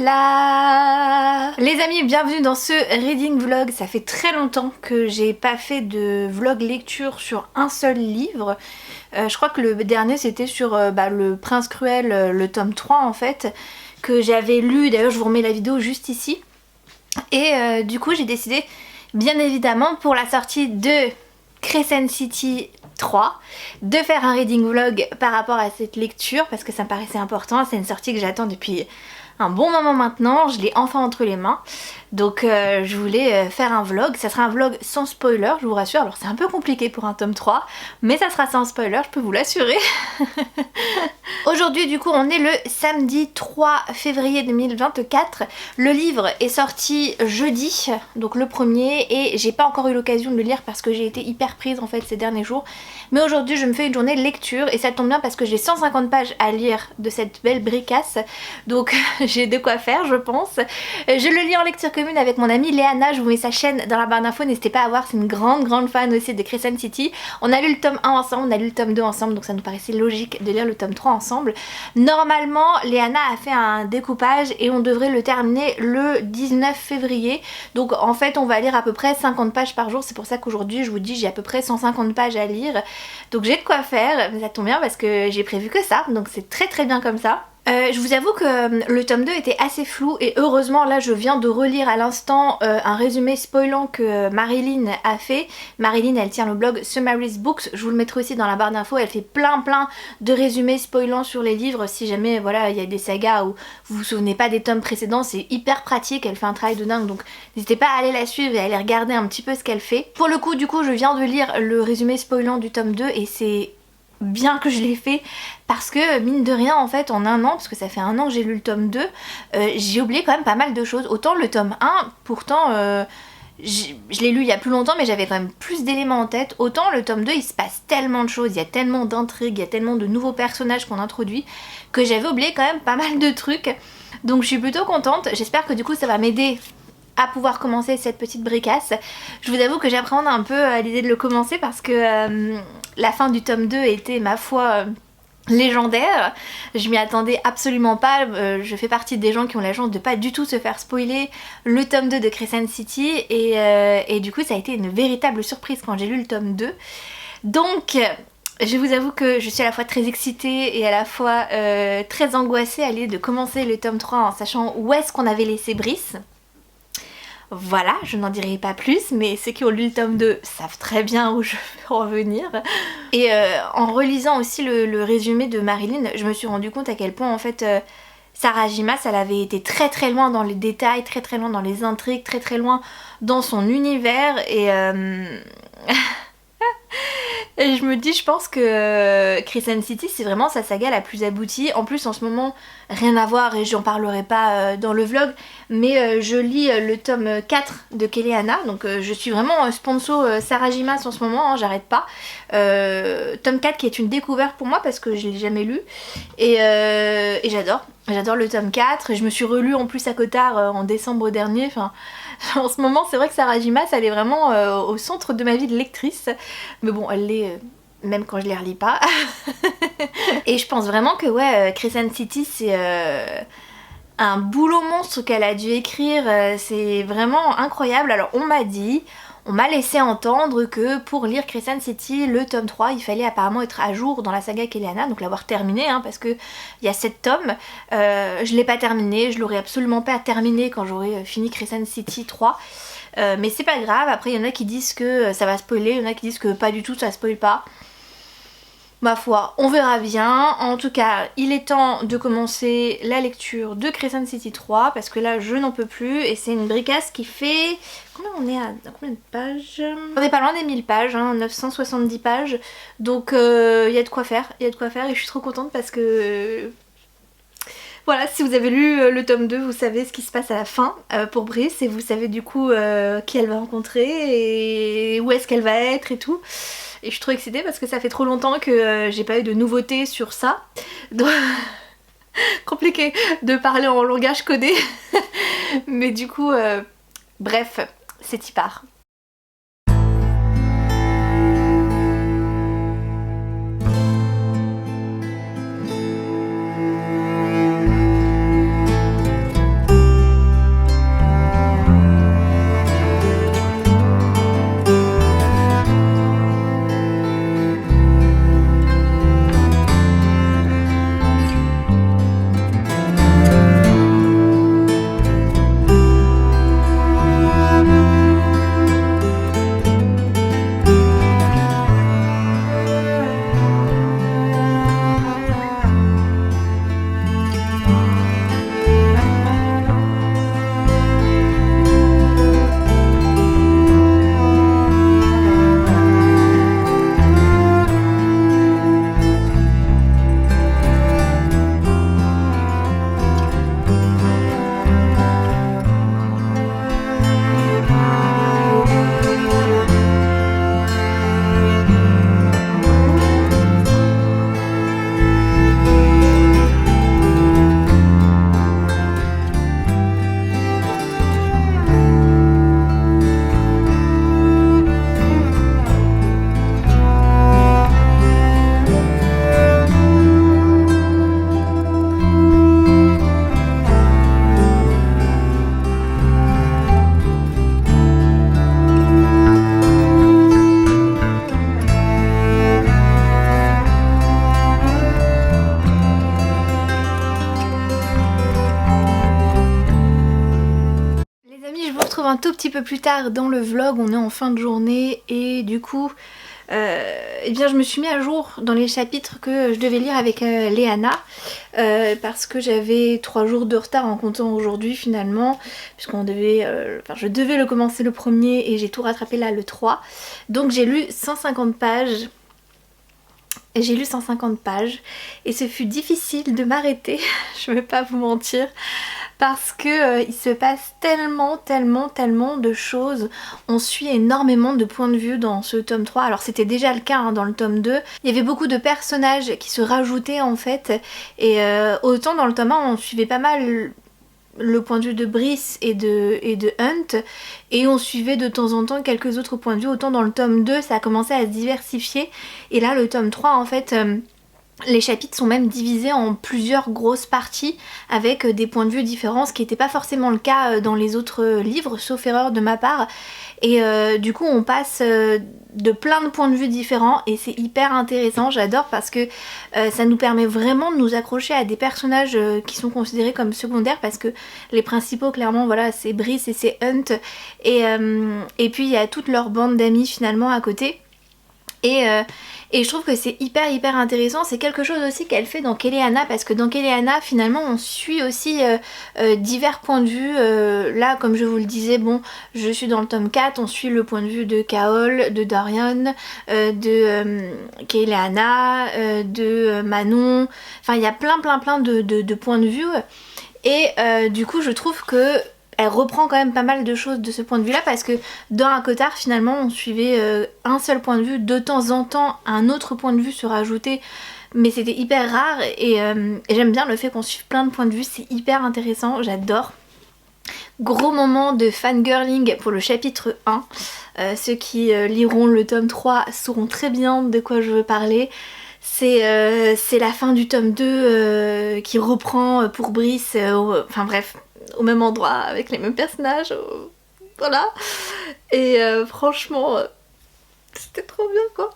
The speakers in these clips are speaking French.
là. Les amis, bienvenue dans ce reading vlog. Ça fait très longtemps que j'ai pas fait de vlog lecture sur un seul livre. Je crois que le dernier c'était sur le Prince Cruel, le tome 3 en fait, que j'avais lu. D'ailleurs je vous remets la vidéo juste ici. Et du coup j'ai décidé, bien évidemment, pour la sortie de Crescent City 3, de faire un reading vlog par rapport à cette lecture parce que ça me paraissait important. C'est une sortie que j'attends depuis un bon moment maintenant, je l'ai enfin entre les mains. Donc je voulais faire un vlog. Ça sera un vlog sans spoiler, je vous rassure. Alors c'est un peu compliqué pour un tome 3, mais ça sera sans spoiler, je peux vous l'assurer. Aujourd'hui du coup on est le samedi 3 février 2024. Le livre est sorti jeudi, donc le premier, et j'ai pas encore eu l'occasion de le lire parce que j'ai été hyper prise en fait ces derniers jours. Mais aujourd'hui je me fais une journée de lecture et ça tombe bien parce que j'ai 150 pages à lire de cette belle bricasse. Donc j'ai de quoi faire je pense. Je le lis en lecture commune avec mon amie Léana, je vous mets sa chaîne dans la barre d'infos, n'hésitez pas à voir, c'est une grande fan aussi de Crescent City. On a lu le tome 1 ensemble, on a lu le tome 2 ensemble, donc ça nous paraissait logique de lire le tome 3 ensemble. Normalement Léana a fait un découpage et on devrait le terminer le 19 février. Donc en fait on va lire à peu près 50 pages par jour, c'est pour ça qu'aujourd'hui je vous dis j'ai à peu près 150 pages à lire. Donc j'ai de quoi faire, mais ça tombe bien parce que j'ai prévu que ça, donc c'est très bien comme ça. Je vous avoue que le tome 2 était assez flou et heureusement là je viens de relire à l'instant un résumé spoilant que Marilyn a fait. Marilyn elle tient le blog Summary's Books, je vous le mettrai aussi dans la barre d'infos, elle fait plein de résumés spoilants sur les livres si jamais voilà il y a des sagas où vous vous souvenez pas des tomes précédents, c'est hyper pratique, elle fait un travail de dingue donc n'hésitez pas à aller la suivre et à aller regarder un petit peu ce qu'elle fait. Pour le coup du coup je viens de lire le résumé spoilant du tome 2 et c'est bien que je l'ai fait parce que mine de rien en fait en un an, parce que ça fait un an que j'ai lu le tome 2, j'ai oublié quand même pas mal de choses. Autant le tome 1 pourtant je l'ai lu il y a plus longtemps mais j'avais quand même plus d'éléments en tête, autant le tome 2 il se passe tellement de choses, il y a tellement d'intrigues, il y a tellement de nouveaux personnages qu'on introduit que j'avais oublié quand même pas mal de trucs. Donc je suis plutôt contente, j'espère que du coup ça va m'aider à pouvoir commencer cette petite bricasse. Je vous avoue que j'appréhende un peu à l'idée de le commencer parce que la fin du tome 2 était ma foi légendaire. Je m'y attendais absolument pas, je fais partie des gens qui ont la chance de pas du tout se faire spoiler le tome 2 de Crescent City et du coup ça a été une véritable surprise quand j'ai lu le tome 2. Donc je vous avoue que je suis à la fois très excitée et à la fois très angoissée à l'idée de commencer le tome 3 en sachant où est-ce qu'on avait laissé Brice. Voilà, je n'en dirai pas plus, mais ceux qui ont lu le tome 2 savent très bien où je veux en venir. Et en relisant aussi le résumé de Marilyn, je me suis rendu compte à quel point en fait Sarah J. Maas elle avait été très loin dans les détails, très loin dans les intrigues, très loin dans son univers et... Et je me dis, je pense que Crescent City c'est vraiment sa saga la plus aboutie. En plus en ce moment, rien à voir et j'en parlerai pas dans le vlog, mais je lis le tome 4 de Kelly Hanna, donc je suis vraiment sponsor Sarah J. Maas en ce moment, hein, j'arrête pas. Tome 4 qui est une découverte pour moi parce que je l'ai jamais lu et j'adore le tome 4 et je me suis relue en plus à Cotard en décembre dernier, enfin... En ce moment c'est vrai que Sarah J. Maas elle est vraiment au centre de ma vie de lectrice, mais bon elle l'est même quand je les relis pas. Et je pense vraiment que ouais Crescent City c'est un boulot monstre qu'elle a dû écrire, c'est vraiment incroyable. Alors on m'a laissé entendre que pour lire Crescent City, le tome 3, il fallait apparemment être à jour dans la saga Kelly Hanna, donc l'avoir terminé, hein, parce que il y a 7 tomes. Je l'ai pas terminé, je l'aurais absolument pas terminé quand j'aurais fini Crescent City 3. Mais c'est pas grave, après il y en a qui disent que ça va spoiler, il y en a qui disent que pas du tout, ça spoil pas. Ma foi, on verra bien. En tout cas, il est temps de commencer la lecture de Crescent City 3 parce que là, je n'en peux plus et c'est une bricasse qui fait... Combien on est à combien de pages? On est pas loin des 1000 pages, hein, 970 pages. Donc il y a de quoi faire, et je suis trop contente parce que... Voilà, si vous avez lu le tome 2, vous savez ce qui se passe à la fin pour Brice et vous savez du coup qui elle va rencontrer et où est-ce qu'elle va être et tout. Et je suis trop excitée parce que ça fait trop longtemps que j'ai pas eu de nouveautés sur ça. Donc compliqué de parler en langage codé. Mais du coup, bref, c'est y part. retrouve un tout petit peu plus tard dans le vlog, on est en fin de journée et du coup eh bien je me suis mis à jour dans les chapitres que je devais lire avec Léana parce que j'avais 3 jours de retard en comptant aujourd'hui finalement, puisqu'on devait, je devais le commencer le premier et j'ai tout rattrapé là le 3. Donc j'ai lu 150 pages. J'ai lu 150 pages et ce fut difficile de m'arrêter, je vais pas vous mentir, parce que il se passe tellement de choses. On suit énormément de points de vue dans ce tome 3. Alors c'était déjà le cas hein, dans le tome 2. Il y avait beaucoup de personnages qui se rajoutaient en fait. Et autant dans le tome 1 on suivait pas mal le point de vue de Brice et de Hunt, et on suivait de temps en temps quelques autres points de vue. Autant dans le tome 2 ça a commencé à se diversifier, et là le tome 3 en fait les chapitres sont même divisés en plusieurs grosses parties avec des points de vue différents, ce qui n'était pas forcément le cas dans les autres livres, sauf erreur de ma part. Et du coup on passe de plein de points de vue différents et c'est hyper intéressant, j'adore parce que ça nous permet vraiment de nous accrocher à des personnages qui sont considérés comme secondaires, parce que les principaux clairement voilà c'est Brice et c'est Hunt, et puis il y a toute leur bande d'amis finalement à côté. Et je trouve que c'est hyper intéressant. C'est quelque chose aussi qu'elle fait dans Kéléana, parce que dans Kéléana finalement on suit aussi divers points de vue. Là comme je vous le disais, bon je suis dans le tome 4, on suit le point de vue de Kaol, de Dorian, de Kéléana, de Manon. Enfin il y a plein de points de vue. Et du coup je trouve que elle reprend quand même pas mal de choses de ce point de vue là, parce que dans ACOTAR finalement on suivait un seul point de vue, de temps en temps un autre point de vue se rajoutait, mais c'était hyper rare et j'aime bien le fait qu'on suive plein de points de vue, c'est hyper intéressant, j'adore. Gros moment de fangirling pour le chapitre 1, ceux qui liront le tome 3 sauront très bien de quoi je veux parler. C'est la fin du tome 2 qui reprend pour Brice, enfin bref, au même endroit, avec les mêmes personnages, voilà. Et franchement, c'était trop bien quoi.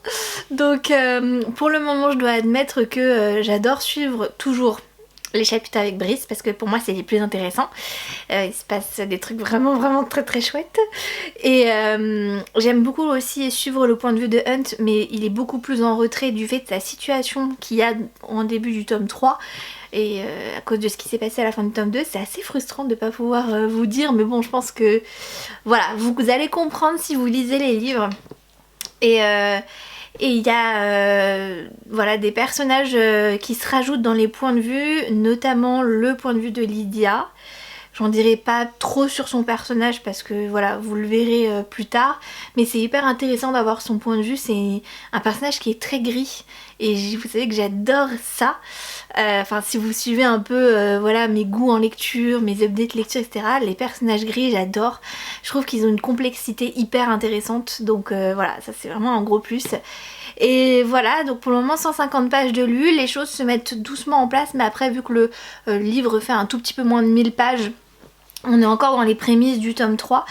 Donc pour le moment je dois admettre que j'adore suivre toujours les chapitres avec Brice, parce que pour moi c'est les plus intéressants. Il se passe des trucs vraiment très chouettes. Et j'aime beaucoup aussi suivre le point de vue de Hunt, mais il est beaucoup plus en retrait du fait de sa situation qu'il y a en début du tome 3. Et à cause de ce qui s'est passé à la fin du tome 2, c'est assez frustrant de ne pas pouvoir vous dire, mais bon je pense que voilà, vous allez comprendre si vous lisez les livres. Et il y a voilà, des personnages qui se rajoutent dans les points de vue, notamment le point de vue de Lydia. J'en dirai pas trop sur son personnage parce que voilà, vous le verrez plus tard, mais c'est hyper intéressant d'avoir son point de vue. C'est un personnage qui est très gris et vous savez que j'adore ça. Enfin si vous suivez un peu voilà, mes goûts en lecture, mes updates lecture etc, les personnages gris j'adore. Je trouve qu'ils ont une complexité hyper intéressante, donc voilà, ça c'est vraiment un gros plus. Et voilà, donc pour le moment 150 pages de lu, les choses se mettent doucement en place, mais après vu que le livre fait un tout petit peu moins de 1000 pages, on est encore dans les prémices du tome 3.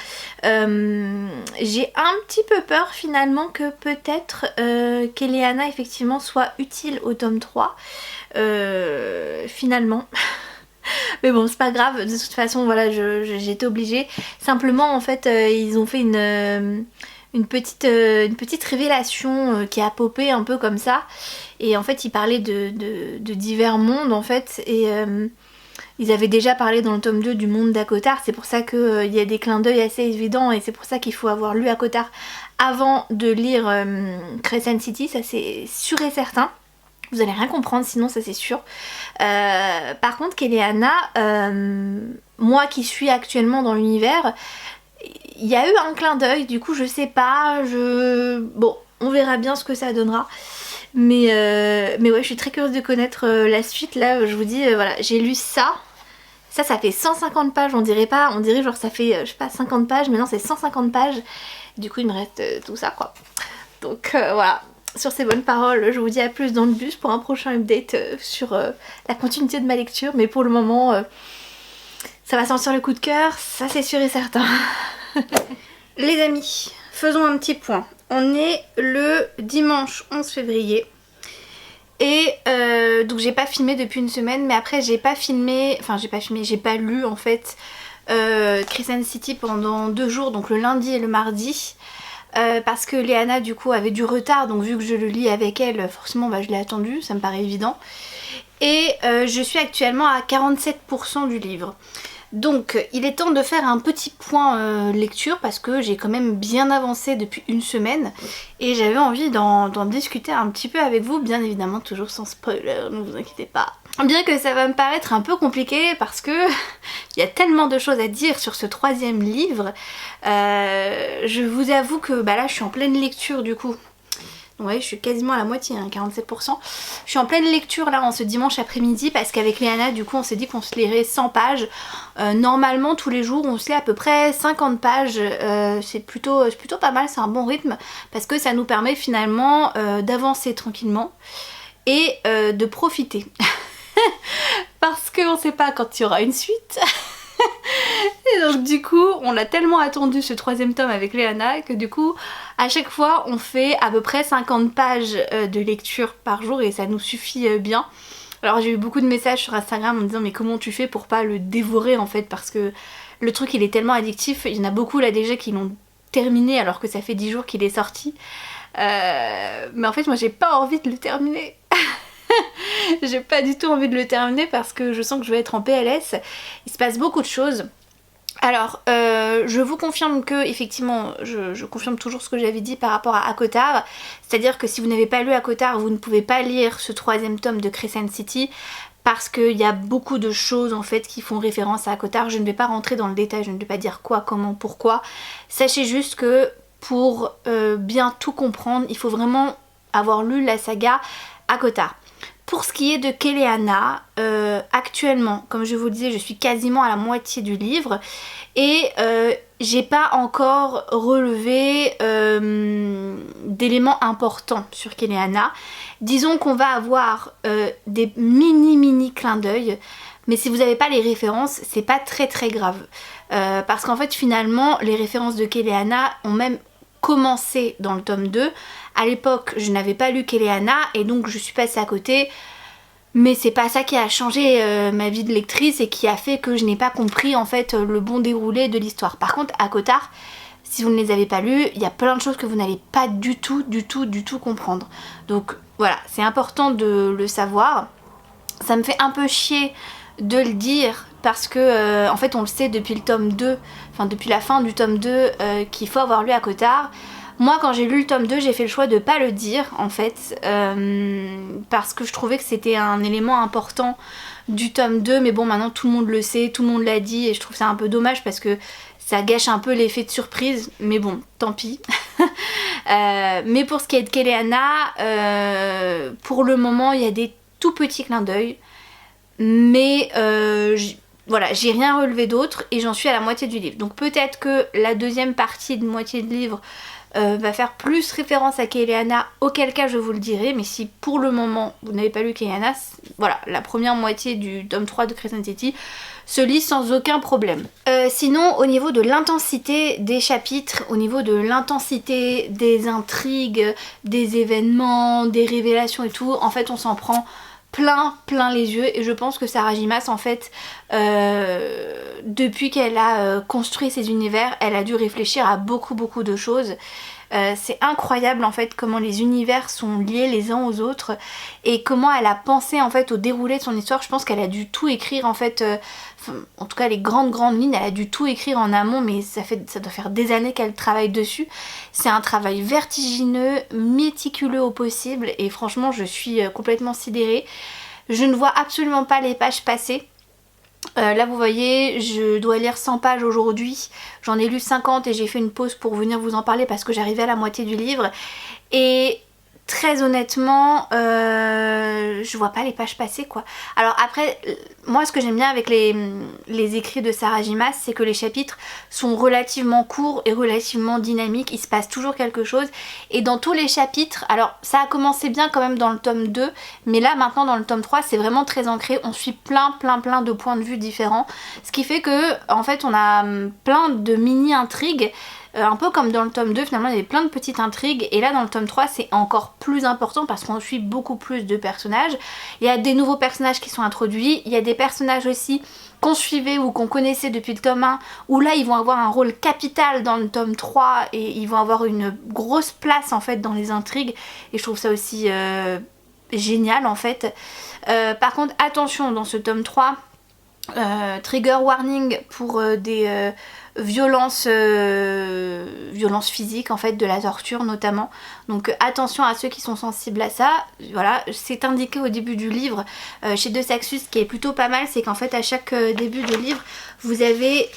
J'ai un petit peu peur finalement que peut-être Kéléana effectivement soit utile au tome 3 finalement. Mais bon c'est pas grave, de toute façon voilà, j'étais obligée. Simplement en fait ils ont fait une petite révélation qui a popé un peu comme ça, et en fait ils parlaient de divers mondes en fait, et ils avaient déjà parlé dans le tome 2 du monde d'ACOTAR, c'est pour ça qu'il y a des clins d'œil assez évidents, et c'est pour ça qu'il faut avoir lu ACOTAR avant de lire Crescent City, ça c'est sûr et certain. Vous allez rien comprendre sinon, ça c'est sûr. Par contre Kéléana, moi qui suis actuellement dans l'univers, il y a eu un clin d'œil, du coup je sais pas, bon on verra bien ce que ça donnera. Mais ouais, je suis très curieuse de connaître la suite. Là je vous dis voilà, j'ai lu ça fait 150 pages, on dirait genre ça fait je sais pas 50 pages, mais non c'est 150 pages. Du coup il me reste tout ça quoi. Donc voilà, sur ces bonnes paroles je vous dis à plus dans le bus pour un prochain update sur la continuité de ma lecture, mais pour le moment ça va sentir le coup de cœur, ça c'est sûr et certain. Les amis, faisons un petit point. On est le dimanche 11 février. Et donc j'ai pas filmé depuis une semaine, mais après j'ai pas lu en fait Crescent City pendant 2 jours, donc le lundi et le mardi. Parce que Léana du coup avait du retard, donc vu que je le lis avec elle, forcément je l'ai attendu, ça me paraît évident. Et je suis actuellement à 47% du livre. Donc il est temps de faire un petit point lecture parce que j'ai quand même bien avancé depuis une semaine et j'avais envie d'en discuter un petit peu avec vous, bien évidemment toujours sans spoiler, ne vous inquiétez pas. Bien que ça va me paraître un peu compliqué parce que il y a tellement de choses à dire sur ce 3e livre. Je vous avoue que là je suis en pleine lecture du coup. Ouais, je suis quasiment à la moitié, 47%. Je suis en pleine lecture là en ce dimanche après-midi parce qu'avec Léana du coup on s'est dit qu'on se lirait 100 pages. Normalement tous les jours on se lit à peu près 50 pages. C'est plutôt pas mal, c'est un bon rythme parce que ça nous permet finalement d'avancer tranquillement et de profiter. Parce qu'on sait pas quand il y aura une suite. Et donc du coup on a tellement attendu ce 3e tome avec Léana que du coup à chaque fois on fait à peu près 50 pages de lecture par jour et ça nous suffit bien. Alors j'ai eu beaucoup de messages sur Instagram en me disant mais comment tu fais pour pas le dévorer en fait, parce que le truc il est tellement addictif. Il y en a beaucoup là déjà qui l'ont terminé alors que ça fait 10 jours qu'il est sorti. Mais en fait moi j'ai pas envie de le terminer. J'ai pas du tout envie de le terminer parce que je sens que je vais être en PLS. Il se passe beaucoup de choses. Alors, je vous confirme que, effectivement, je confirme toujours ce que j'avais dit par rapport à ACOTAR. C'est-à-dire que si vous n'avez pas lu ACOTAR, vous ne pouvez pas lire ce 3e tome de Crescent City parce qu'il y a beaucoup de choses en fait qui font référence à ACOTAR. Je ne vais pas rentrer dans le détail, je ne vais pas dire quoi, comment, pourquoi. Sachez juste que pour bien tout comprendre, il faut vraiment avoir lu la saga ACOTAR. Pour ce qui est de Keleana, actuellement, comme je vous le disais, je suis quasiment à la moitié du livre et j'ai pas encore relevé d'éléments importants sur Keleana. Disons qu'on va avoir des mini clins d'œil, mais si vous n'avez pas les références, c'est pas très grave. Parce qu'en fait, finalement, les références de Keleana ont même commencé dans le tome 2. À l'époque, je n'avais pas lu Keleana et donc je suis passée à côté. Mais c'est pas ça qui a changé ma vie de lectrice et qui a fait que je n'ai pas compris en fait le bon déroulé de l'histoire. Par contre, ACOTAR, si vous ne les avez pas lus, il y a plein de choses que vous n'allez pas du tout comprendre. Donc voilà, c'est important de le savoir. Ça me fait un peu chier de le dire parce que en fait on le sait depuis le tome 2, enfin depuis la fin du tome 2 qu'il faut avoir lu ACOTAR. Moi quand j'ai lu le tome 2 j'ai fait le choix de pas le dire en fait parce que je trouvais que c'était un élément important du tome 2, mais bon maintenant tout le monde le sait, tout le monde l'a dit et je trouve ça un peu dommage parce que ça gâche un peu l'effet de surprise, mais bon tant pis. Mais pour ce qui est de Keleana, pour le moment il y a des tout petits clins d'œil, mais voilà, j'ai rien relevé d'autre et j'en suis à la moitié du livre. Donc peut-être que la deuxième partie de moitié de livre va faire plus référence à Keleana, auquel cas je vous le dirai. Mais si pour le moment vous n'avez pas lu Keleana, voilà, la première moitié du tome 3 de Crescent City se lit sans aucun problème. Sinon, au niveau de l'intensité des chapitres, au niveau de l'intensité des intrigues, des événements, des révélations et tout, en fait on s'en prend plein les yeux et je pense que Sarah J. Maas en fait depuis qu'elle a construit ses univers, elle a dû réfléchir à beaucoup de choses. C'est incroyable en fait comment les univers sont liés les uns aux autres et comment elle a pensé en fait au déroulé de son histoire. Je pense qu'elle a dû tout écrire en fait, en tout cas les grandes lignes, elle a dû tout écrire en amont, mais ça doit faire des années qu'elle travaille dessus. C'est un travail vertigineux, méticuleux au possible et franchement je suis complètement sidérée. Je ne vois absolument pas les pages passer. Là vous voyez, je dois lire 100 pages aujourd'hui, j'en ai lu 50 et j'ai fait une pause pour venir vous en parler parce que j'arrivais à la moitié du livre et très honnêtement je vois pas les pages passer quoi. Alors après, moi ce que j'aime bien avec les écrits de Sarah J. Maas, c'est que les chapitres sont relativement courts et relativement dynamiques, il se passe toujours quelque chose et dans tous les chapitres, alors ça a commencé bien quand même dans le tome 2, mais là maintenant dans le tome 3 c'est vraiment très ancré, on suit plein de points de vue différents, ce qui fait que en fait on a plein de mini intrigues. Un peu comme dans le tome 2, finalement il y avait plein de petites intrigues et là dans le tome 3 c'est encore plus important parce qu'on suit beaucoup plus de personnages. Il y a des nouveaux personnages qui sont introduits, il y a des personnages aussi qu'on suivait ou qu'on connaissait depuis le tome 1, où là ils vont avoir un rôle capital dans le tome 3 et ils vont avoir une grosse place en fait dans les intrigues, et je trouve ça aussi génial en fait. Par contre attention, dans ce tome 3, trigger warning pour des violences physiques en fait, de la torture notamment, donc attention à ceux qui sont sensibles à ça. Voilà, c'est indiqué au début du livre chez De Saxus. Ce qui est plutôt pas mal, c'est qu'en fait à chaque début de livre vous avez,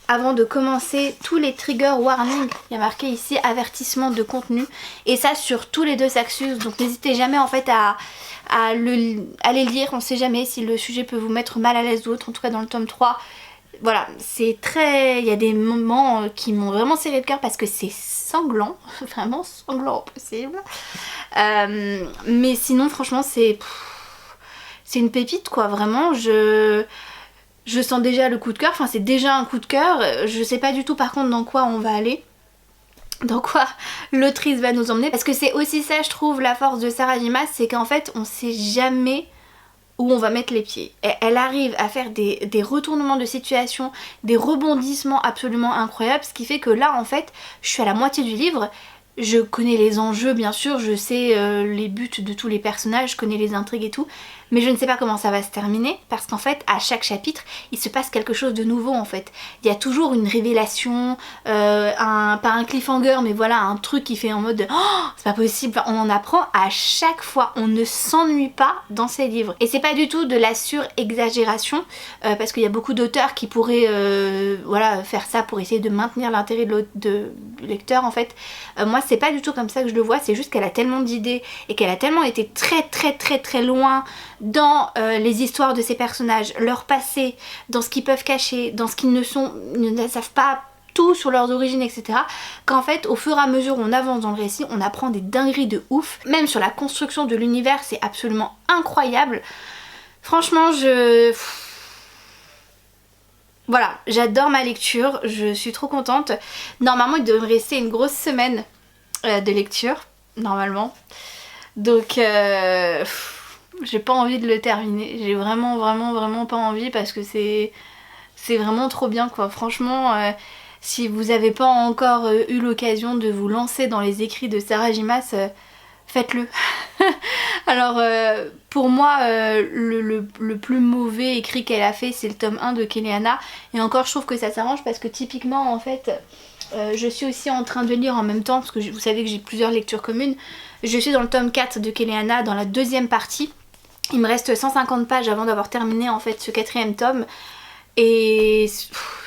avant de commencer, tous les trigger warnings. Il y a marqué ici avertissement de contenu, et ça sur tous les De Saxus, donc n'hésitez jamais en fait à les lire. On sait jamais si le sujet peut vous mettre mal à l'aise ou autre. En tout cas dans le tome 3, voilà, c'est très... Il y a des moments qui m'ont vraiment serré le cœur parce que c'est sanglant, vraiment sanglant au possible. Mais sinon franchement c'est une pépite quoi, vraiment. Je sens déjà le coup de cœur, enfin c'est déjà un coup de cœur. Je sais pas du tout par contre dans quoi on va aller, dans quoi l'autrice va nous emmener, parce que c'est aussi ça je trouve la force de Sarah J. Maas, c'est qu'en fait on sait jamais où on va mettre les pieds. Et elle arrive à faire des retournements de situation, des rebondissements absolument incroyables, ce qui fait que là en fait je suis à la moitié du livre. Je connais les enjeux bien sûr, je sais les buts de tous les personnages, je connais les intrigues et tout, mais je ne sais pas comment ça va se terminer, parce qu'en fait à chaque chapitre il se passe quelque chose de nouveau en fait. Il y a toujours une révélation, pas un cliffhanger mais voilà, un truc qui fait en mode oh, c'est pas possible. Enfin, on en apprend à chaque fois, on ne s'ennuie pas dans ces livres. Et c'est pas du tout de la sur-exagération, parce qu'il y a beaucoup d'auteurs qui pourraient voilà, faire ça pour essayer de maintenir l'intérêt du lecteur en fait. Moi c'est pas du tout comme ça que je le vois, c'est juste qu'elle a tellement d'idées et qu'elle a tellement été très loin dans les histoires de ces personnages, leur passé, dans ce qu'ils peuvent cacher, dans ce qu'ils ne savent pas tout sur leurs origines, etc. Qu'en fait au fur et à mesure où on avance dans le récit, on apprend des dingueries de ouf. Même sur la construction de l'univers, c'est absolument incroyable. Franchement voilà, j'adore ma lecture, je suis trop contente. Normalement il devrait rester une grosse semaine de lecture, normalement. Donc j'ai pas envie de le terminer. J'ai vraiment pas envie, parce que c'est vraiment trop bien quoi. Franchement, si vous avez pas encore eu l'occasion de vous lancer dans les écrits de Sarah J. Maas, faites-le. Alors pour moi le plus mauvais écrit qu'elle a fait c'est le tome 1 de Keleana, et encore je trouve que ça s'arrange parce que typiquement en fait je suis aussi en train de lire en même temps, parce que vous savez que j'ai plusieurs lectures communes. Je suis dans le tome 4 de Keleana, dans la deuxième partie. Il me reste 150 pages avant d'avoir terminé en fait ce 4e tome. Et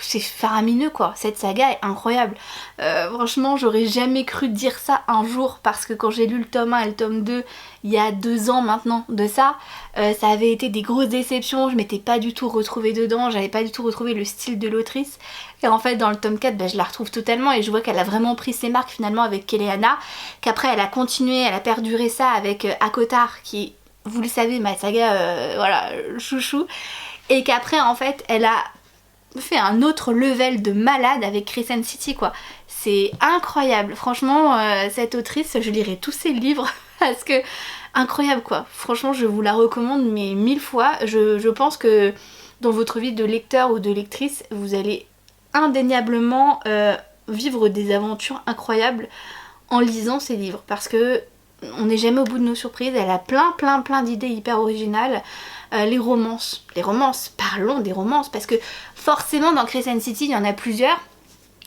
c'est faramineux quoi, cette saga est incroyable. Franchement j'aurais jamais cru dire ça un jour, parce que quand j'ai lu le tome 1 et le tome 2 il y a 2 ans maintenant de ça, ça avait été des grosses déceptions, je m'étais pas du tout retrouvée dedans, j'avais pas du tout retrouvé le style de l'autrice. Et en fait dans le tome 4 je la retrouve totalement, et je vois qu'elle a vraiment pris ses marques finalement avec Keleana, qu'après elle a continué, elle a perduré ça avec Akotar, qui, vous le savez, ma saga voilà, chouchou. Et qu'après en fait elle a fait un autre level de malade avec Crescent City quoi. C'est incroyable, franchement cette autrice, je lirai tous ses livres parce que incroyable quoi. Franchement je vous la recommande mais 1000 fois. Je pense que dans votre vie de lecteur ou de lectrice vous allez indéniablement vivre des aventures incroyables en lisant ces livres, parce que on n'est jamais au bout de nos surprises. Elle a plein d'idées hyper originales. Les romances, parlons des romances, parce que forcément dans Crescent City il y en a plusieurs.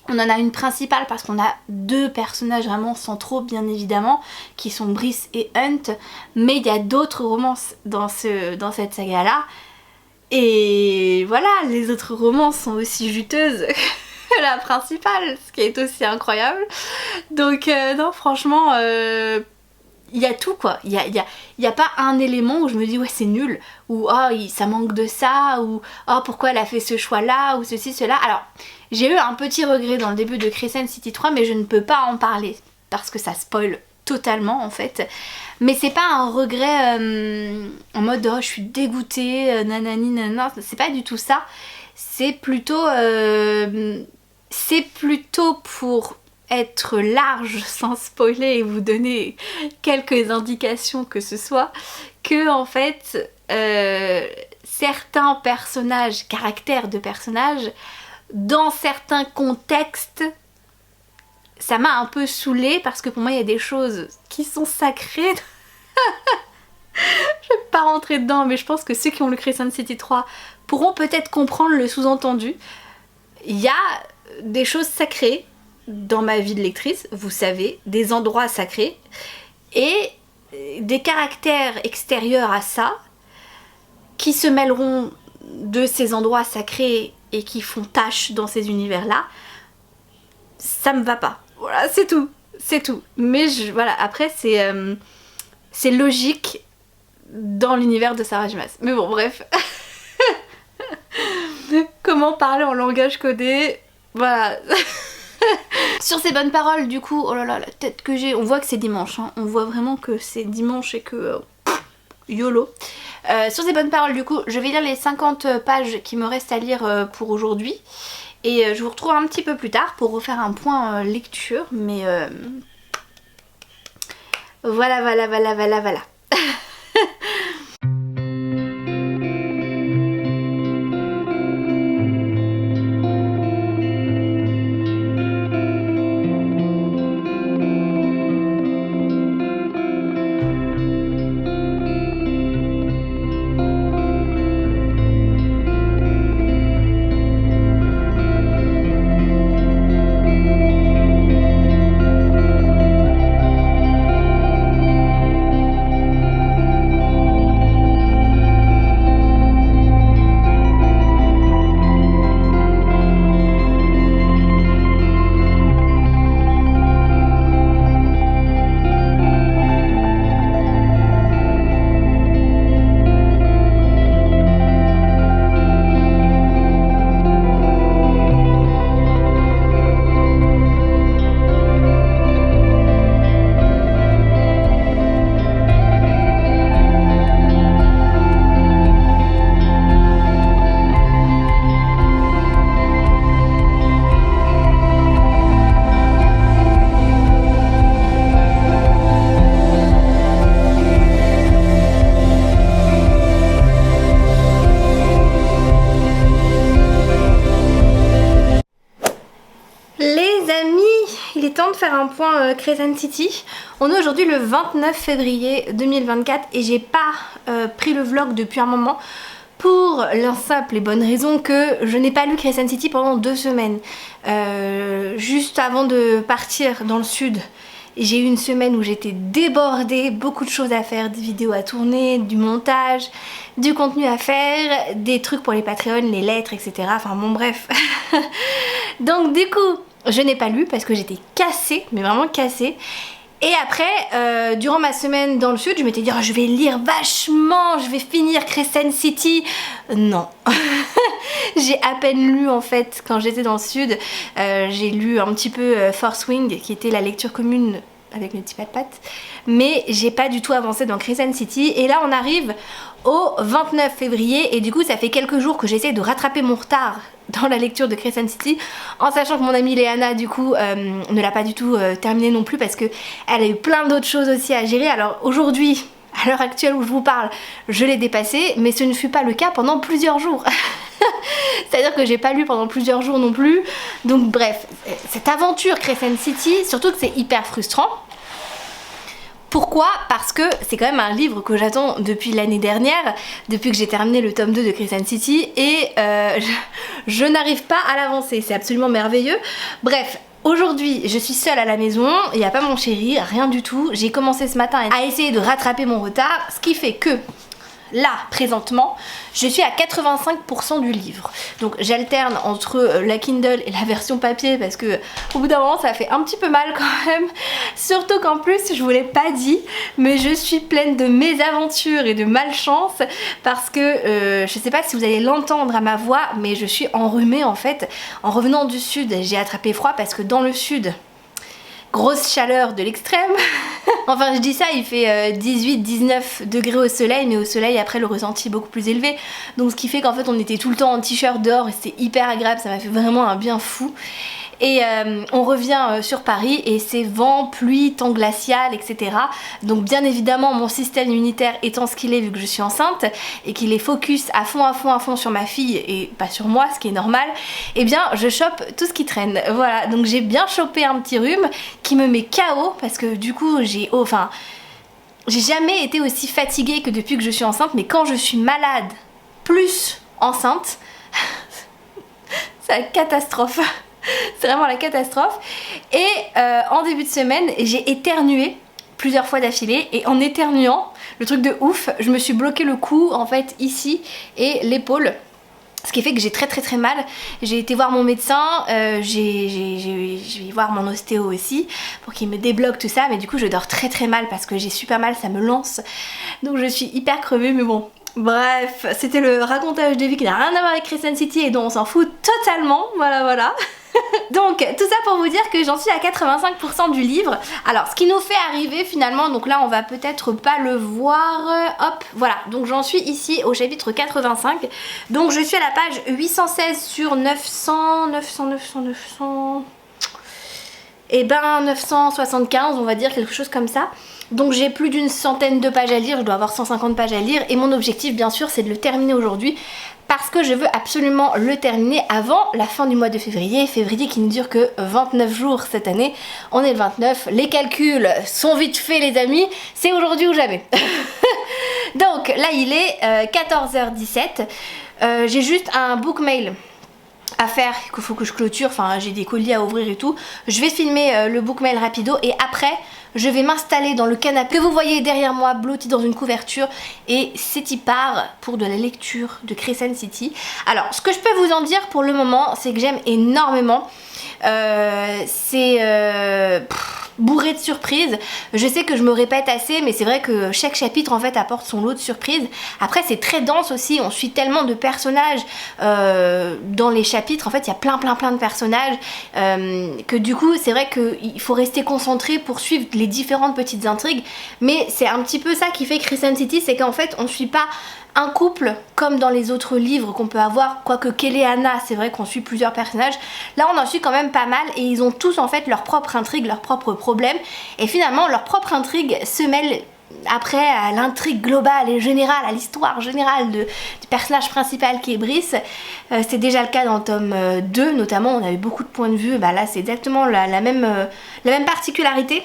On en a une principale parce qu'on a 2 personnages vraiment centraux bien évidemment, qui sont Brice et Hunt, mais il y a d'autres romances dans cette saga là, et voilà, les autres romances sont aussi juteuses que la principale, ce qui est aussi incroyable. Donc non franchement il y a tout quoi, il y a pas un élément où je me dis ouais c'est nul, ou oh ça manque de ça, ou oh pourquoi elle a fait ce choix là, ou ceci cela. Alors j'ai eu un petit regret dans le début de Crescent City 3, mais je ne peux pas en parler parce que ça spoil totalement en fait. Mais c'est pas un regret en mode oh je suis dégoûtée, nanani nanana, c'est pas du tout ça. C'est plutôt pour être large sans spoiler et vous donner quelques indications que ce soit, que en fait certains personnages, caractères de personnages, dans certains contextes, ça m'a un peu saoulée parce que pour moi il y a des choses qui sont sacrées. Je vais pas rentrer dedans, mais je pense que ceux qui ont lu Crescent City 3 pourront peut-être comprendre le sous-entendu. Il y a des choses sacrées dans ma vie de lectrice, vous savez, des endroits sacrés, et des caractères extérieurs à ça qui se mêleront de ces endroits sacrés et qui font tâche dans ces univers-là. Ça me va pas. Voilà, c'est tout. C'est tout. Mais voilà, après c'est logique dans l'univers de Sarah J. Maas. Mais bon, bref. Comment parler en langage codé? Voilà. Sur ces bonnes paroles, du coup, oh là là, la tête que j'ai, on voit que c'est dimanche, hein. On voit vraiment que c'est dimanche et que... YOLO. Sur ces bonnes paroles, du coup, je vais lire les 50 pages qui me restent à lire pour aujourd'hui. Et je vous retrouve un petit peu plus tard pour refaire un point lecture, mais... Voilà. Temps de faire un point Crescent City. On est aujourd'hui le 29 février 2024 et j'ai pas pris le vlog depuis un moment pour la simple et bonne raison que je n'ai pas lu Crescent City pendant 2 semaines. Juste avant de partir dans le sud, j'ai eu une semaine où j'étais débordée, beaucoup de choses à faire, des vidéos à tourner, du montage, du contenu à faire, des trucs pour les Patreons, les lettres, etc. Enfin bon bref. Donc du coup, je n'ai pas lu parce que j'étais cassée, mais vraiment cassée. Et après, durant ma semaine dans le sud, je m'étais dit oh, je vais lire vachement, je vais finir Crescent City. Non. J'ai à peine lu en fait quand j'étais dans le sud. J'ai lu un petit peu Fourth Wing qui était la lecture commune avec mes petits pattes, mais j'ai pas du tout avancé dans Crescent City. Et là on arrive au 29 février et du coup ça fait quelques jours que j'essaie de rattraper mon retard dans la lecture de Crescent City, en sachant que mon amie Léana du coup ne l'a pas du tout terminé non plus parce que elle a eu plein d'autres choses aussi à gérer. Alors aujourd'hui, à l'heure actuelle où je vous parle, je l'ai dépassé, mais ce ne fut pas le cas pendant plusieurs jours. C'est-à-dire que j'ai pas lu pendant plusieurs jours non plus. Donc bref, cette aventure Crescent City, surtout que c'est hyper frustrant. Pourquoi? Parce que c'est quand même un livre que j'attends depuis l'année dernière, depuis que j'ai terminé le tome 2 de Crescent City, et je n'arrive pas à l'avancer, c'est absolument merveilleux. Bref, aujourd'hui je suis seule à la maison, il n'y a pas mon chéri, rien du tout. J'ai commencé ce matin à essayer de rattraper mon retard, ce qui fait que là, présentement, je suis à 85% du livre. Donc j'alterne entre la Kindle et la version papier parce que au bout d'un moment ça fait un petit peu mal quand même. Surtout qu'en plus, je vous l'ai pas dit, mais je suis pleine de mésaventures et de malchance parce que je sais pas si vous allez l'entendre à ma voix, mais je suis enrhumée en fait. En revenant du sud, j'ai attrapé froid parce que dans le sud, grosse chaleur de l'extrême. Enfin je dis ça, il fait 18-19 degrés au soleil, mais au soleil après le ressenti est beaucoup plus élevé. Donc ce qui fait qu'en fait on était tout le temps en t-shirt dehors et c'était hyper agréable, ça m'a fait vraiment un bien fou. Et on revient sur Paris et c'est vent, pluie, temps glacial, etc. Donc bien évidemment mon système immunitaire étant ce qu'il est vu que je suis enceinte et qu'il est focus à fond sur ma fille et pas sur moi, ce qui est normal, et bien je chope tout ce qui traîne. Voilà, donc j'ai bien chopé un petit rhume qui me met KO parce que du coup j'ai jamais été aussi fatiguée que depuis que je suis enceinte, mais quand je suis malade plus enceinte, c'est la catastrophe. C'est vraiment la catastrophe. Et en début de semaine, j'ai éternué plusieurs fois d'affilée. Et en éternuant, le truc de ouf, je me suis bloqué le cou, en fait, ici, et l'épaule. Ce qui fait que j'ai très mal. J'ai été voir mon médecin, je vais voir mon ostéo aussi pour qu'il me débloque tout ça. Mais du coup, je dors très mal parce que j'ai super mal, ça me lance. Donc je suis hyper crevée, mais bon. Bref, c'était le racontage de vie qui n'a rien à voir avec Crescent City et dont on s'en fout totalement. Voilà. Donc tout ça pour vous dire que j'en suis à 85% du livre. Alors ce qui nous fait arriver finalement, donc là on va peut-être pas le voir, hop, voilà, donc j'en suis ici au chapitre 85. Donc je suis à la page 816 sur 900, et ben 975 on va dire, quelque chose comme ça. Donc j'ai plus d'une centaine de pages à lire, je dois avoir 150 pages à lire et mon objectif bien sûr c'est de le terminer aujourd'hui parce que je veux absolument le terminer avant la fin du mois de février. Février qui ne dure que 29 jours cette année, on est le 29, les calculs sont vite faits les amis, c'est aujourd'hui ou jamais. Donc là il est 14h17, j'ai juste un book mail à faire, qu'il faut que je clôture, enfin j'ai des colis à ouvrir et tout. Je vais filmer le book mail rapido et après je vais m'installer dans le canapé que vous voyez derrière moi blotti dans une couverture et c'est y part pour de la lecture de Crescent City. Alors ce que je peux vous en dire pour le moment c'est que j'aime énormément, c'est bourré de surprises. Je sais que je me répète assez mais c'est vrai que chaque chapitre en fait apporte son lot de surprises. Après c'est très dense aussi, on suit tellement de personnages dans les chapitres, en fait il y a plein de personnages que du coup c'est vrai qu'il faut rester concentré pour suivre les différentes petites intrigues, mais c'est un petit peu ça qui fait Crescent City, c'est qu'en fait on suit pas un couple comme dans les autres livres qu'on peut avoir, quoique Kelly et Anna c'est vrai qu'on suit plusieurs personnages, là on en suit quand même pas mal et ils ont tous en fait leur propre intrigue, leurs propres problèmes et finalement leur propre intrigue se mêle après à l'intrigue globale et générale, à l'histoire générale du personnage principal qui est Brice. C'est déjà le cas dans le tome 2 notamment, on avait beaucoup de points de vue, bah là c'est exactement la même particularité.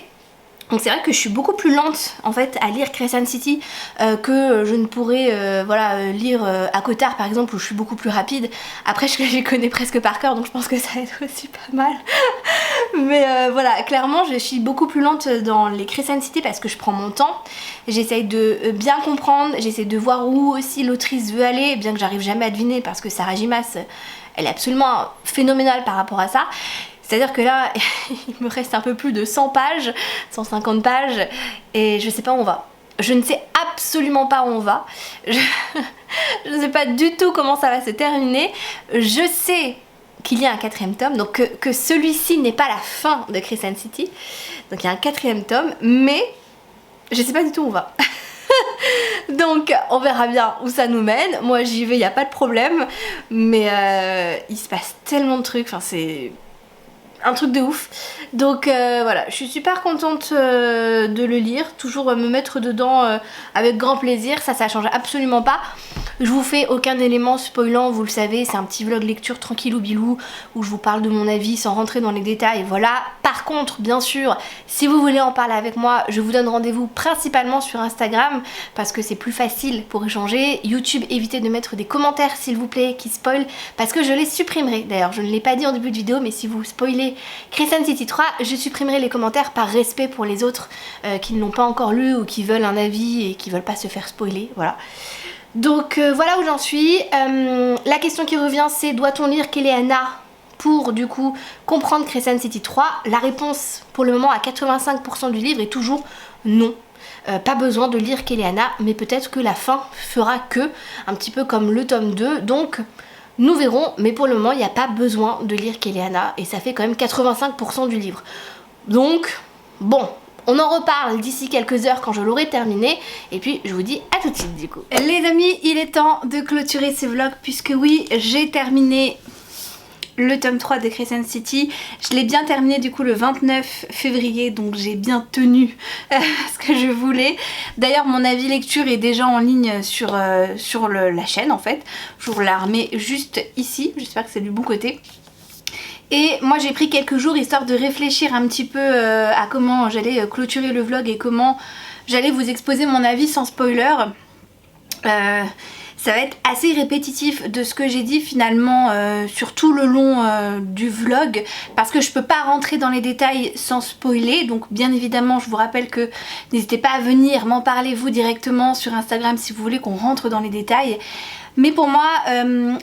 Donc c'est vrai que je suis beaucoup plus lente en fait à lire Crescent City que je ne pourrais lire ACOTAR par exemple où je suis beaucoup plus rapide. Après je les connais presque par cœur donc je pense que ça aide aussi pas mal. Mais voilà, clairement je suis beaucoup plus lente dans les Crescent City parce que je prends mon temps. J'essaye de bien comprendre, j'essaie de voir où aussi l'autrice veut aller, bien que j'arrive jamais à deviner parce que Sarah J. Maas elle est absolument phénoménale par rapport à ça. C'est-à-dire que là, il me reste un peu plus de 100 pages, 150 pages, et je sais pas où on va. Je ne sais absolument pas où on va. Je ne sais pas du tout comment ça va se terminer. Je sais qu'il y a un 4e tome, donc que celui-ci n'est pas la fin de Crescent City. Donc il y a un 4e tome, mais je sais pas du tout où on va. Donc on verra bien où ça nous mène. Moi j'y vais, il n'y a pas de problème. Mais il se passe tellement de trucs, enfin c'est un truc de ouf. Donc voilà, je suis super contente de le lire, toujours me mettre dedans avec grand plaisir, ça change absolument pas. Je vous fais aucun élément spoilant, vous le savez, c'est un petit vlog lecture tranquillou bilou où je vous parle de mon avis sans rentrer dans les détails, voilà. Par contre, bien sûr, si vous voulez en parler avec moi, je vous donne rendez-vous principalement sur Instagram parce que c'est plus facile pour échanger. YouTube, évitez de mettre des commentaires s'il vous plaît qui spoilent parce que je les supprimerai. D'ailleurs, je ne l'ai pas dit en début de vidéo, mais si vous spoilez Crescent City 3, je supprimerai les commentaires par respect pour les autres qui ne l'ont pas encore lu ou qui veulent un avis et qui veulent pas se faire spoiler, voilà. Donc voilà où j'en suis. La question qui revient c'est doit-on lire Kelly et Anna pour du coup comprendre Crescent City 3? La réponse pour le moment à 85% du livre est toujours non. Pas besoin de lire Kelly et Anna, mais peut-être que la fin fera que, un petit peu comme le tome 2, donc nous verrons, mais pour le moment il n'y a pas besoin de lire Kelly et Anna et ça fait quand même 85% du livre. Donc bon, on en reparle d'ici quelques heures quand je l'aurai terminé et puis je vous dis à tout de suite du coup. Les amis, il est temps de clôturer ce vlog puisque oui, j'ai terminé le tome 3 de Crescent City. Je l'ai bien terminé du coup le 29 février, donc j'ai bien tenu ce que je voulais. D'ailleurs mon avis lecture est déjà en ligne sur la chaîne en fait. Je vous la remets juste ici, j'espère que c'est du bon côté. Et moi j'ai pris quelques jours histoire de réfléchir un petit peu à comment j'allais clôturer le vlog et comment j'allais vous exposer mon avis sans spoiler. Ça va être assez répétitif de ce que j'ai dit finalement sur tout le long du vlog, parce que je peux pas rentrer dans les détails sans spoiler. Donc bien évidemment je vous rappelle que n'hésitez pas à venir m'en parler vous directement sur Instagram si vous voulez qu'on rentre dans les détails. Mais pour moi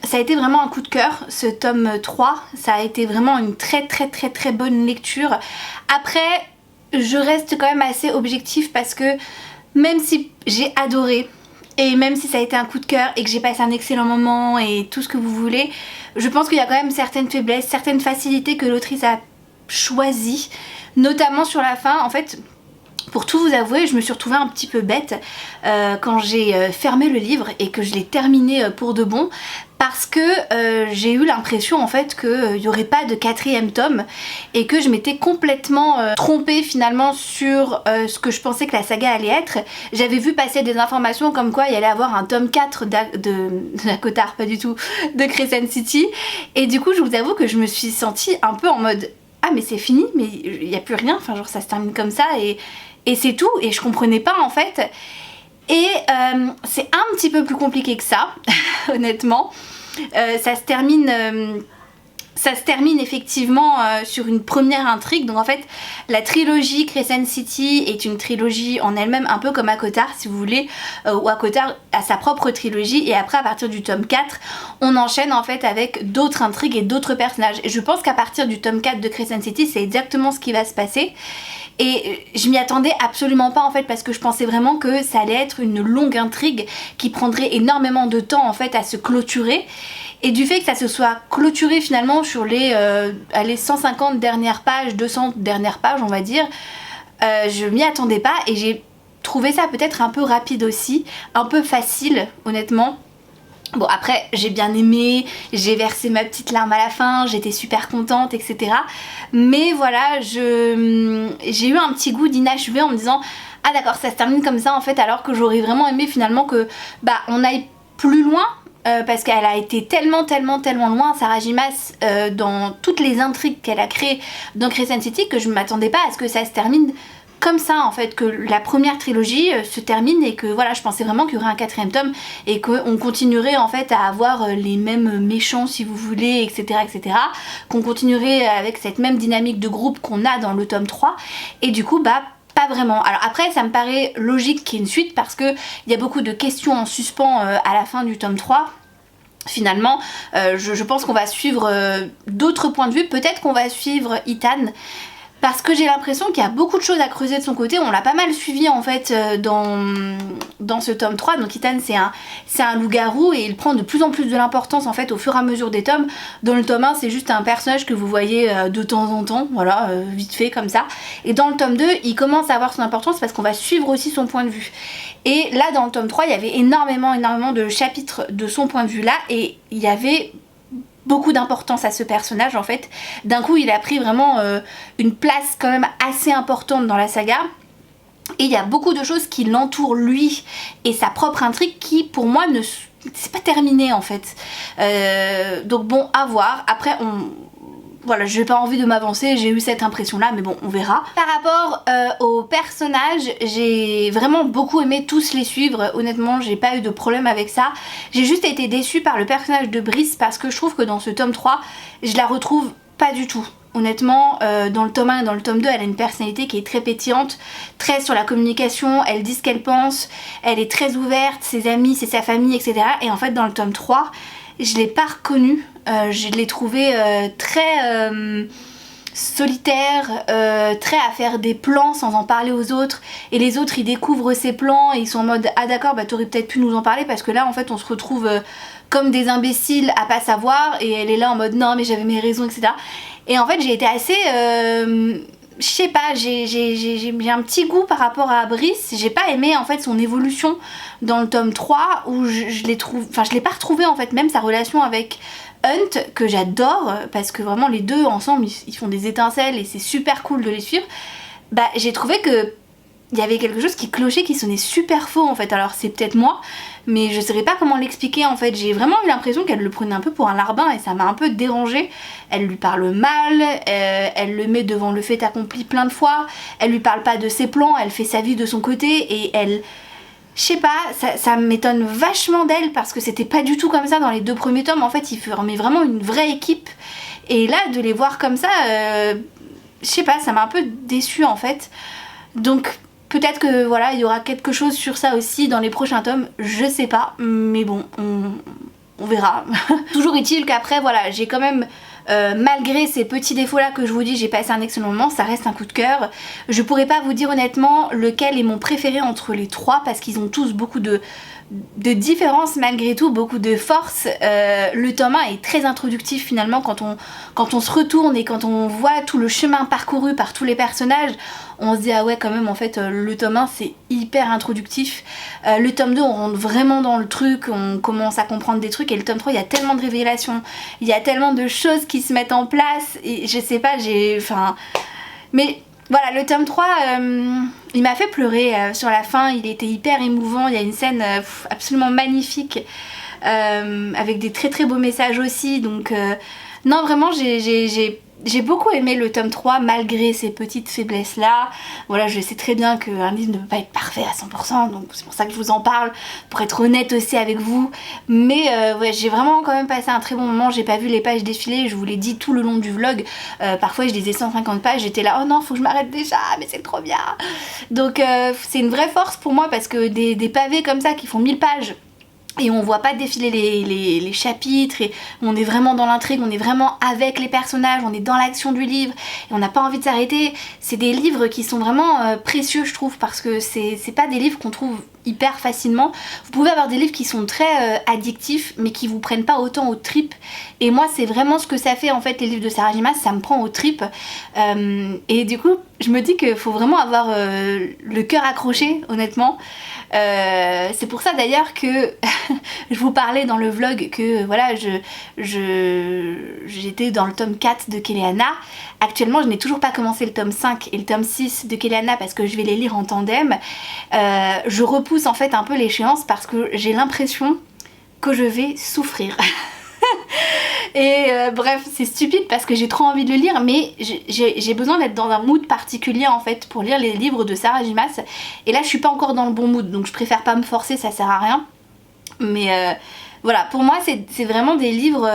ça a été vraiment un coup de cœur ce tome 3, ça a été vraiment une très bonne lecture. Après je reste quand même assez objective parce que même si j'ai adoré, et même si ça a été un coup de cœur et que j'ai passé un excellent moment et tout ce que vous voulez, je pense qu'il y a quand même certaines faiblesses, certaines facilités que l'autrice a choisies, notamment sur la fin. En fait, pour tout vous avouer, je me suis retrouvée un petit peu bête quand j'ai fermé le livre et que je l'ai terminé pour de bon, parce que j'ai eu l'impression en fait qu'il n'y aurait pas de 4e tome et que je m'étais complètement trompée finalement sur ce que je pensais que la saga allait être. J'avais vu passer des informations comme quoi il y allait avoir un tome 4 d'Acotar, pas du tout, de Crescent City, et du coup je vous avoue que je me suis sentie un peu en mode ah mais c'est fini, mais il n'y a plus rien, enfin genre ça se termine comme ça et c'est tout, et je comprenais pas en fait. Et c'est un petit peu plus compliqué que ça honnêtement. Ça se termine effectivement sur une première intrigue. Donc en fait la trilogie Crescent City est une trilogie en elle-même, un peu comme Acotar si vous voulez, où Acotar a sa propre trilogie, et après à partir du tome 4 on enchaîne en fait avec d'autres intrigues et d'autres personnages. Et je pense qu'à partir du tome 4 de Crescent City c'est exactement ce qui va se passer. Et je m'y attendais absolument pas en fait, parce que je pensais vraiment que ça allait être une longue intrigue qui prendrait énormément de temps en fait à se clôturer. Et du fait que ça se soit clôturé finalement sur les 150 dernières pages, 200 dernières pages on va dire, je m'y attendais pas et j'ai trouvé ça peut-être un peu rapide aussi, un peu facile honnêtement. Bon après j'ai bien aimé, j'ai versé ma petite larme à la fin, j'étais super contente etc. Mais voilà, j'ai eu un petit goût d'inachevé en me disant ah d'accord ça se termine comme ça en fait, alors que j'aurais vraiment aimé finalement que on aille plus loin. Parce qu'elle a été tellement loin, Sarah J. Maas, dans toutes les intrigues qu'elle a créées dans Crescent City, que je ne m'attendais pas à ce que ça se termine comme ça en fait, que la première trilogie se termine, et que voilà, je pensais vraiment qu'il y aurait un 4e tome et qu'on continuerait en fait à avoir les mêmes méchants si vous voulez, etc. Qu'on continuerait avec cette même dynamique de groupe qu'on a dans le tome 3, et du coup pas vraiment. Alors après ça me paraît logique qu'il y ait une suite, parce qu'il y a beaucoup de questions en suspens à la fin du tome 3. Finalement je pense qu'on va suivre d'autres points de vue, peut-être qu'on va suivre Ethan, parce que j'ai l'impression qu'il y a beaucoup de choses à creuser de son côté. On l'a pas mal suivi en fait dans ce tome 3. Donc Ethan c'est un loup-garou, et il prend de plus en plus de l'importance en fait au fur et à mesure des tomes. Dans le tome 1 c'est juste un personnage que vous voyez de temps en temps, voilà, vite fait comme ça. Et dans le tome 2 il commence à avoir son importance parce qu'on va suivre aussi son point de vue. Et là dans le tome 3 il y avait énormément de chapitres de son point de vue là, et il y avait beaucoup d'importance à ce personnage en fait. D'un coup il a pris vraiment une place quand même assez importante dans la saga, et il y a beaucoup de choses qui l'entourent lui et sa propre intrigue qui pour moi ne c'est pas terminé en fait. Donc bon, à voir. Après voilà, j'ai pas envie de m'avancer, j'ai eu cette impression là, mais bon on verra. Par rapport aux personnages, j'ai vraiment beaucoup aimé tous les suivre, honnêtement j'ai pas eu de problème avec ça. J'ai juste été déçue par le personnage de Brice, parce que je trouve que dans ce tome 3 je la retrouve pas du tout. Honnêtement dans le tome 1 et dans le tome 2 elle a une personnalité qui est très pétillante, très sur la communication, elle dit ce qu'elle pense, elle est très ouverte, ses amis, c'est sa famille etc. Et en fait dans le tome 3 je l'ai pas reconnue, je l'ai trouvée très solitaire, très à faire des plans sans en parler aux autres, et les autres ils découvrent ces plans et ils sont en mode ah d'accord bah t'aurais peut-être pu nous en parler, parce que là en fait on se retrouve comme des imbéciles à pas savoir, et elle est là en mode non mais j'avais mes raisons etc. Et en fait j'ai été assez je sais pas, j'ai un petit goût par rapport à Brice. J'ai pas aimé en fait son évolution dans le tome 3, où je l'ai trouvé, enfin je l'ai pas retrouvé en fait, même sa relation avec Hunt, que j'adore, parce que vraiment les deux ensemble ils font des étincelles et c'est super cool de les suivre, bah j'ai trouvé que il y avait quelque chose qui clochait, qui sonnait super faux en fait. Alors c'est peut-être moi, mais je saurais pas comment l'expliquer en fait. J'ai vraiment eu l'impression qu'elle le prenait un peu pour un larbin et ça m'a un peu dérangée. Elle lui parle mal, elle le met devant le fait accompli plein de fois, elle lui parle pas de ses plans, elle fait sa vie de son côté et elle... Je sais pas, ça m'étonne vachement d'elle parce que c'était pas du tout comme ça dans les 2 premiers tomes. En fait, ils formaient vraiment une vraie équipe. Et là, de les voir comme ça, je sais pas, ça m'a un peu déçue en fait. Donc... peut-être que voilà, il y aura quelque chose sur ça aussi dans les prochains tomes, je sais pas, mais bon, on verra. Toujours est-il qu'après, voilà, j'ai quand même, malgré ces petits défauts-là que je vous dis, j'ai passé un excellent moment, ça reste un coup de cœur. Je pourrais pas vous dire honnêtement lequel est mon préféré entre les 3 parce qu'ils ont tous beaucoup de différences malgré tout, beaucoup de force. Le tome 1 est très introductif finalement quand on se retourne et quand on voit tout le chemin parcouru par tous les personnages, on se dit ah ouais quand même en fait le tome 1 c'est hyper introductif. Le tome 2 on rentre vraiment dans le truc, on commence à comprendre des trucs et le tome 3 il y a tellement de révélations, il y a tellement de choses qui se mettent en place et je sais pas, mais voilà, le tome 3, il m'a fait pleurer sur la fin, il était hyper émouvant, il y a une scène absolument magnifique avec des très très beaux messages aussi, donc non vraiment j'ai beaucoup aimé le tome 3 malgré ces petites faiblesses là. Voilà, je sais très bien qu'un livre ne peut pas être parfait à 100%, donc c'est pour ça que je vous en parle, pour être honnête aussi avec vous. Mais ouais, j'ai vraiment quand même passé un très bon moment, j'ai pas vu les pages défiler, je vous l'ai dit tout le long du vlog. Parfois je lisais 150 pages, j'étais là, oh non, faut que je m'arrête déjà, mais c'est trop bien. Donc c'est une vraie force pour moi parce que des pavés comme ça qui font 1000 pages, et on voit pas défiler les chapitres et on est vraiment dans l'intrigue, on est vraiment avec les personnages, on est dans l'action du livre et on n'a pas envie de s'arrêter. C'est des livres qui sont vraiment précieux je trouve parce que c'est pas des livres qu'on trouve hyper facilement. Vous pouvez avoir des livres qui sont très addictifs mais qui vous prennent pas autant aux tripes et moi c'est vraiment ce que ça fait en fait les livres de Sarah J. Maas, ça me prend aux tripes et du coup je me dis qu'il faut vraiment avoir le cœur accroché honnêtement. C'est pour ça d'ailleurs que je vous parlais dans le vlog que voilà j'étais dans le tome 4 de Kéléana. Actuellement je n'ai toujours pas commencé le tome 5 et le tome 6 de Kéléana parce que je vais les lire en tandem. Je repousse en fait un peu l'échéance parce que j'ai l'impression que je vais souffrir. Et bref, c'est stupide parce que j'ai trop envie de le lire, mais j'ai besoin d'être dans un mood particulier en fait pour lire les livres de Sarah J. Maas. Et là je suis pas encore dans le bon mood, donc je préfère pas me forcer, ça sert à rien. Mais voilà, pour moi c'est vraiment des livres...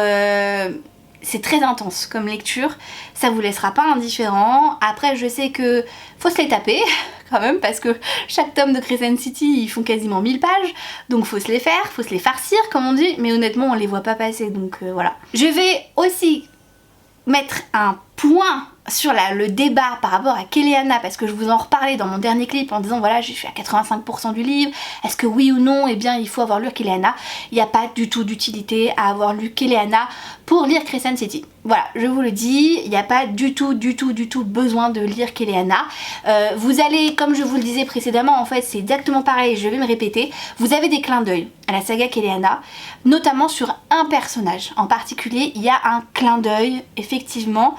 c'est très intense comme lecture, ça vous laissera pas indifférent. Après je sais que faut se les taper quand même parce que chaque tome de Crescent City ils font quasiment 1000 pages, donc faut se les faire, faut se les farcir comme on dit, mais honnêtement on les voit pas passer, donc voilà. Je vais aussi mettre un point sur le débat par rapport à Kéléana parce que je vous en reparlais dans mon dernier clip en disant voilà je suis à 85% du livre, est-ce que oui ou non eh bien il faut avoir lu Kéléana. Il n'y a pas du tout d'utilité à avoir lu Kéléana pour lire Crescent City. Voilà, je vous le dis, il n'y a pas du tout besoin de lire Kéléana. Vous allez, comme je vous le disais précédemment, en fait c'est exactement pareil, je vais me répéter, vous avez des clins d'œil à la saga Kéléana, notamment sur un personnage en particulier, il y a un clin d'œil effectivement,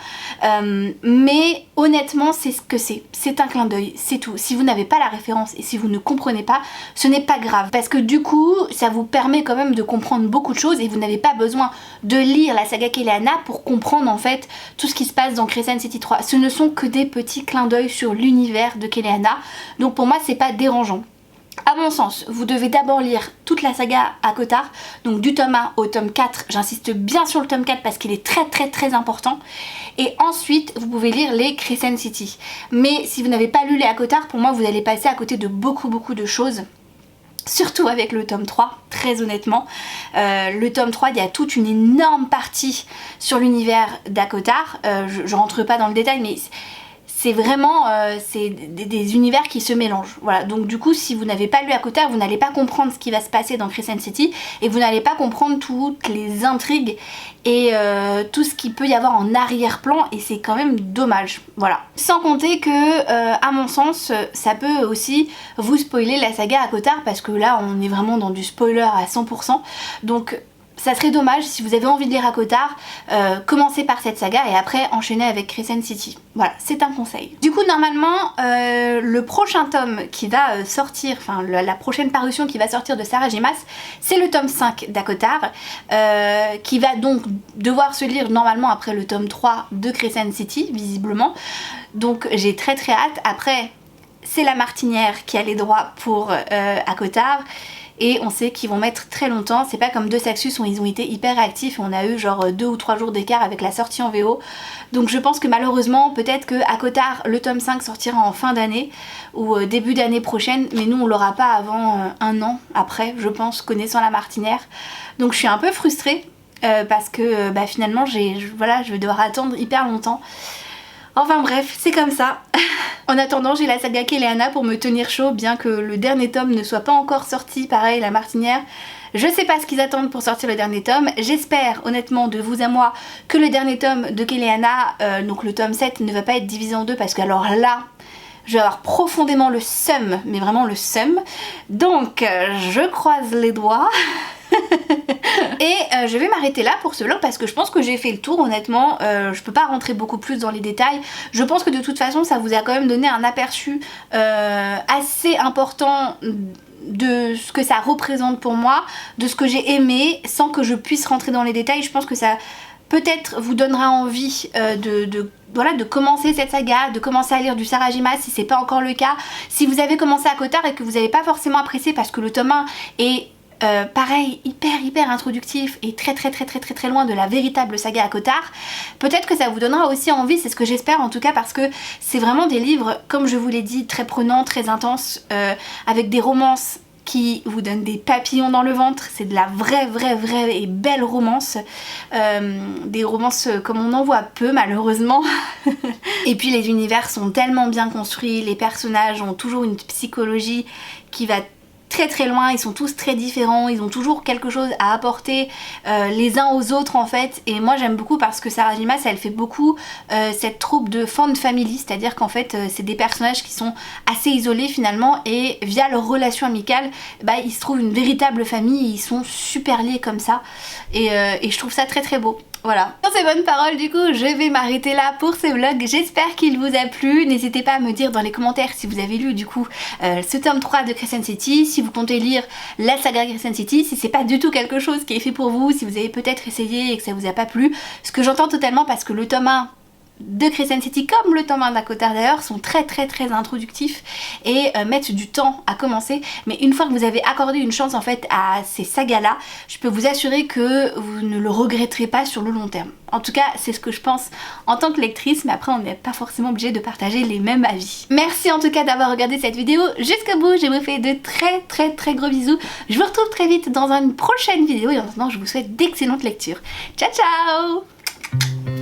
mais honnêtement c'est ce que c'est un clin d'œil, c'est tout. Si vous n'avez pas la référence et si vous ne comprenez pas, ce n'est pas grave, parce que du coup ça vous permet quand même de comprendre beaucoup de choses et vous n'avez pas besoin de lire la saga Kéléana pour comprendre en fait tout ce qui se passe dans Crescent City 3. Ce ne sont que des petits clins d'œil sur l'univers de Kéléana, donc pour moi c'est pas dérangeant. À mon sens, vous devez d'abord lire toute la saga ACOTAR, donc du tome 1 au tome 4, j'insiste bien sur le tome 4 parce qu'il est très important, et ensuite vous pouvez lire les Crescent City. Mais si vous n'avez pas lu les ACOTAR, pour moi vous allez passer à côté de beaucoup de choses. Surtout avec le tome 3, très honnêtement. Le tome 3, il y a toute une énorme partie sur l'univers d'ACOTAR. Je rentre pas dans le détail, mais c'est vraiment des univers qui se mélangent. Voilà, donc du coup si vous n'avez pas lu ACOTAR, vous n'allez pas comprendre ce qui va se passer dans Crescent City et vous n'allez pas comprendre toutes les intrigues et tout ce qu'il peut y avoir en arrière-plan, et c'est quand même dommage. Voilà. Sans compter que à mon sens ça peut aussi vous spoiler la saga ACOTAR parce que là on est vraiment dans du spoiler à 100%. Donc ça serait dommage si vous avez envie de lire ACOTAR, commencez par cette saga et après enchaînez avec Crescent City. Voilà, c'est un conseil. Du coup, normalement, le prochain tome qui va sortir, enfin la prochaine parution qui va sortir de Sarah J. Maas, c'est le tome 5 d'ACOTAR, qui va donc devoir se lire normalement après le tome 3 de Crescent City, visiblement. Donc j'ai très hâte. Après, c'est la Martinière qui a les droits pour ACOTAR. Et on sait qu'ils vont mettre très longtemps, c'est pas comme Deux Saxus où ils ont été hyper réactifs et on a eu genre 2 ou 3 jours d'écart avec la sortie en VO. Donc je pense que malheureusement, peut-être que ACOTAR, le tome 5 sortira en fin d'année ou début d'année prochaine, mais nous on l'aura pas avant un an après, je pense, connaissant la Martinière. Donc je suis un peu frustrée parce que finalement je vais devoir attendre hyper longtemps. Enfin bref, c'est comme ça. En attendant, j'ai la saga Keleana pour me tenir chaud, bien que le dernier tome ne soit pas encore sorti, pareil, la Martinière. Je sais pas ce qu'ils attendent pour sortir le dernier tome. J'espère, honnêtement, de vous à moi, que le dernier tome de Keleana, donc le tome 7, ne va pas être divisé en deux, parce que alors là, je vais avoir profondément le seum, mais vraiment le seum. Donc, je croise les doigts. Et je vais m'arrêter là pour ce vlog parce que je pense que j'ai fait le tour, honnêtement. Je peux pas rentrer beaucoup plus dans les détails. Je pense que de toute façon ça vous a quand même donné un aperçu assez important de ce que ça représente pour moi, de ce que j'ai aimé, sans que je puisse rentrer dans les détails. Je pense que ça peut-être vous donnera envie de commencer cette saga, de commencer à lire du Sarah J. Maas si c'est pas encore le cas. Si vous avez commencé ACOTAR et que vous n'avez pas forcément apprécié parce que le tome 1 est pareil, hyper introductif et très loin de la véritable saga ACOTAR, peut-être que ça vous donnera aussi envie, c'est ce que j'espère en tout cas, parce que c'est vraiment des livres, comme je vous l'ai dit, très prenants, très intenses, avec des romances qui vous donnent des papillons dans le ventre. C'est de la vraie et belle romance, des romances comme on en voit peu malheureusement. Et puis les univers sont tellement bien construits, les personnages ont toujours une psychologie qui va très loin, ils sont tous très différents, ils ont toujours quelque chose à apporter les uns aux autres en fait, et moi j'aime beaucoup parce que Sarah J. Maas elle fait beaucoup cette troupe de fan family, c'est-à-dire qu'en fait c'est des personnages qui sont assez isolés finalement et via leur relation amicale ils se trouvent une véritable famille et ils sont super liés comme ça et je trouve ça très beau. Voilà. Sur ces bonnes paroles, du coup, je vais m'arrêter là pour ce vlog. J'espère qu'il vous a plu. N'hésitez pas à me dire dans les commentaires si vous avez lu, du coup, ce tome 3 de Crescent City, si vous comptez lire la saga Crescent City, si c'est pas du tout quelque chose qui est fait pour vous, si vous avez peut-être essayé et que ça vous a pas plu. Ce que j'entends totalement parce que le tome 1 de Crescent City, comme le tome 1 d'ACOTAR d'ailleurs, sont très introductifs et mettent du temps à commencer, mais une fois que vous avez accordé une chance en fait à ces sagas là, je peux vous assurer que vous ne le regretterez pas sur le long terme. En tout cas c'est ce que je pense en tant que lectrice, mais après on n'est pas forcément obligé de partager les mêmes avis. Merci en tout cas d'avoir regardé cette vidéo jusqu'au bout, je vous fais de très gros bisous, je vous retrouve très vite dans une prochaine vidéo et en attendant je vous souhaite d'excellentes lectures. Ciao ciao.